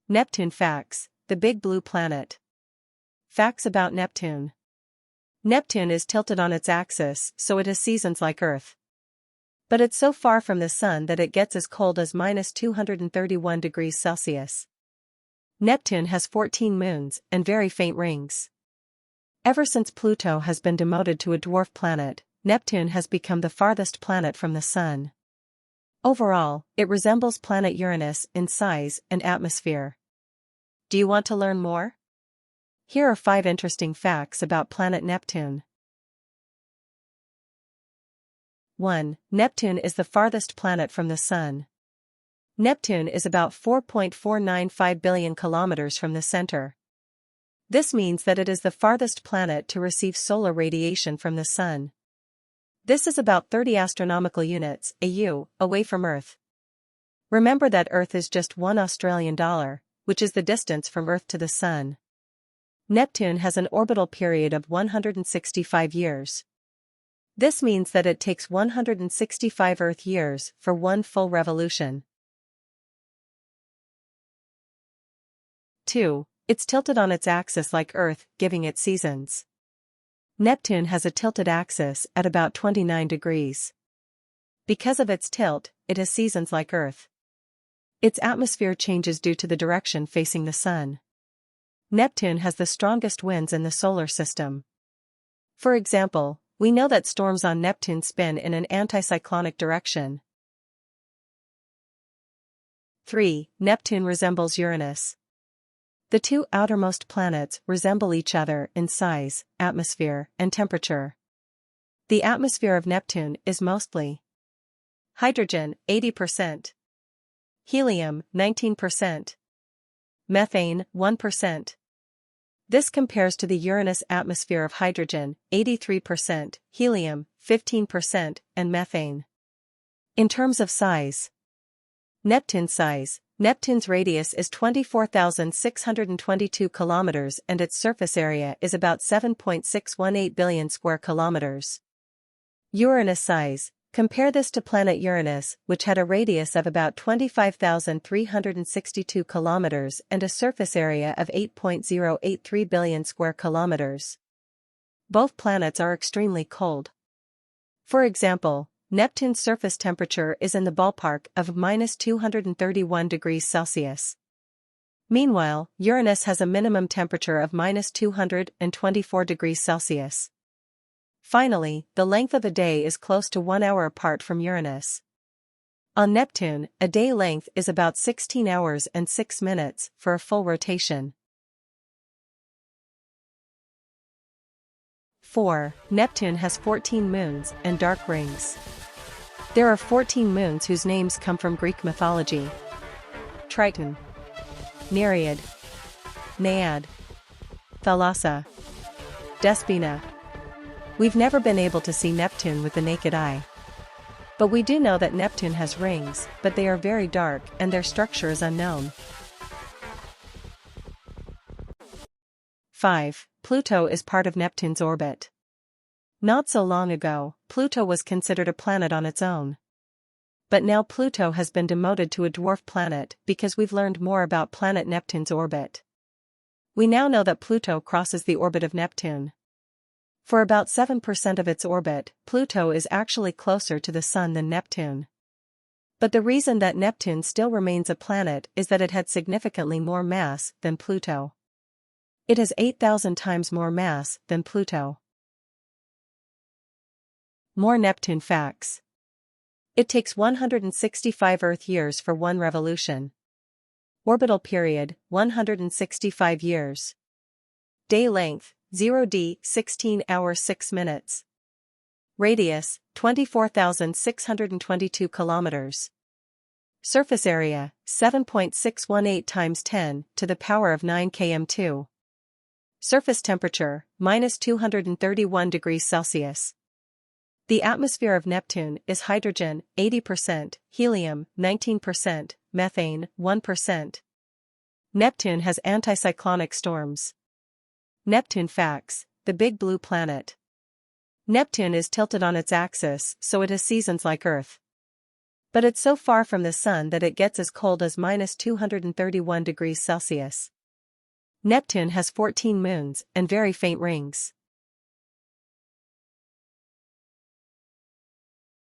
Neptune Facts, the big blue planet. Facts about Neptune. Neptune is tilted on its axis, so it has seasons like Earth. But it's so far from the Sun that it gets as cold as -231 degrees Celsius. Neptune has 14 moons and very faint rings. Ever since Pluto has been demoted to a dwarf planet, Neptune has become the farthest planet from the Sun. Overall, it resembles planet Uranus in size and atmosphere. Do you want to learn more? Here are 5 interesting facts about planet Neptune. 1. Neptune is the farthest planet from the Sun. Neptune is about 4.495 billion kilometers from the center. This means that it is the farthest planet to receive solar radiation from the Sun. This is about 30 astronomical units, AU, away from Earth. Remember that Earth is just $1 Australian, which is the distance from Earth to the Sun. Neptune has an orbital period of 165 years. This means that it takes 165 Earth years for one full revolution. 2. It's tilted on its axis like Earth, giving it seasons. Neptune has a tilted axis at about 29 degrees. Because of its tilt, it has seasons like Earth. Its atmosphere changes due to the direction facing the Sun. Neptune has the strongest winds in the solar system. For example, we know that storms on Neptune spin in an anticyclonic direction. 3. Neptune resembles Uranus. The two outermost planets resemble each other in size, atmosphere, and temperature. The atmosphere of Neptune is mostly hydrogen, 80%, helium, 19%, methane, 1%. This compares to the Uranus atmosphere of hydrogen, 83%, helium, 15%, and methane. In terms of size. Neptune's size. Neptune's radius is 24,622 kilometers and its surface area is about 7.618 billion square kilometers. Uranus size. Compare this to planet Uranus, which had a radius of about 25,362 kilometers and a surface area of 8.083 billion square kilometers. Both planets are extremely cold. For example, Neptune's surface temperature is in the ballpark of -231 degrees Celsius. Meanwhile, Uranus has a minimum temperature of -224 degrees Celsius. Finally, the length of a day is close to 1 hour apart from Uranus. On Neptune, a day length is about 16 hours and 6 minutes for a full rotation. 4. Neptune has 14 moons and dark rings. There are 14 moons whose names come from Greek mythology. Triton, Nereid, Naiad, Thalassa, Despina. We've never been able to see Neptune with the naked eye. But we do know that Neptune has rings, but they are very dark and their structure is unknown. 5. Pluto is part of Neptune's orbit. Not so long ago, Pluto was considered a planet on its own. But now Pluto has been demoted to a dwarf planet because we've learned more about planet Neptune's orbit. We now know that Pluto crosses the orbit of Neptune. For about 7% of its orbit, Pluto is actually closer to the Sun than Neptune. But the reason that Neptune still remains a planet is that it had significantly more mass than Pluto. It has 8,000 times more mass than Pluto. More Neptune facts. It takes 165 Earth years for one revolution. Orbital period, 165 years. Day length, 0d, 16 hours 6 minutes. Radius, 24,622 kilometers. Surface area, 7.618 times 10 to the power of 9 km2. Surface temperature, -231 degrees Celsius. The atmosphere of Neptune is hydrogen, 80%, helium, 19%, methane, 1%. Neptune has anticyclonic storms. Neptune Facts, the big blue planet. Neptune is tilted on its axis, so it has seasons like Earth. But it's so far from the sun that it gets as cold as -231 degrees Celsius. Neptune has 14 moons and very faint rings.